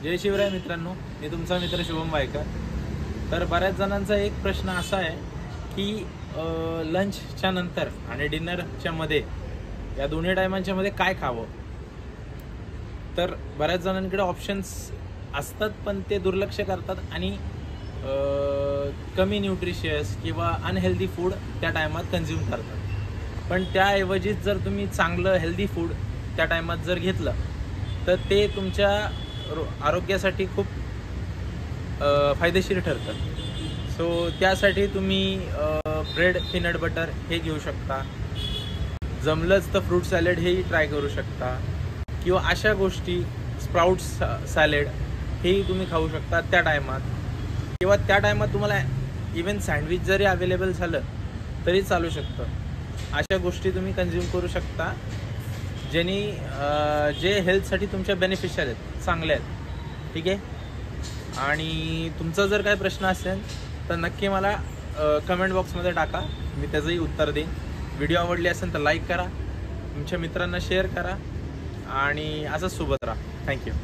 जय शिवराय मित्रांनो, मी तुमचा मित्र शुभम वायकर। तर बऱ्याच जणांचा एक प्रश्न असा आहे की लंचच्या नंतर आणि डिनरच्या मध्ये या दोन्ही टायमांच्या मध्ये काय खावं। तर बऱ्याच जणांकडे ऑप्शन्स असतात पण ते दुर्लक्ष करतात आणि कमी न्यूट्रिशियस किंवा अनहेल्दी फूड त्या टायमात कंझ्युम करतात। पण त्याऐवजी जर तुम्ही चांगलं हेल्दी फूड त्या टायमात जर घेतलं तर ते तुमच्या आरोग्यासाठी खूप फायदेशीर ठरतं। सो त्यासाठी तुम्ही ब्रेड पीनट बटर हे घेऊ शकता, जमलंच तर फ्रूट सॅलड हेही ट्राय करू शकता, किंवा अशा गोष्टी स्प्राउट्स सॅलड हेही तुम्ही खाऊ शकता त्या टायमात। किंवा त्या टायमात तुम्हाला इवन सँडविच जरी अवेलेबल झालं तरी चालू शकतं। अशा गोष्टी तुम्ही कंझ्युम करू शकता ज्यांनी जे हेल्थसाठी तुमच्या बेनिफिशियल आहेत, चांगले आहेत, ठीक आहे। आणि तुमचा जर काही प्रश्न असेल तर नक्की मला कमेंट बॉक्समध्ये टाका, मी त्याचंही उत्तर देईन। व्हिडिओ आवडली असेल तर लाईक करा, तुमच्या मित्रांना शेअर करा आणि असंच सोबत राहा। थँक्यू।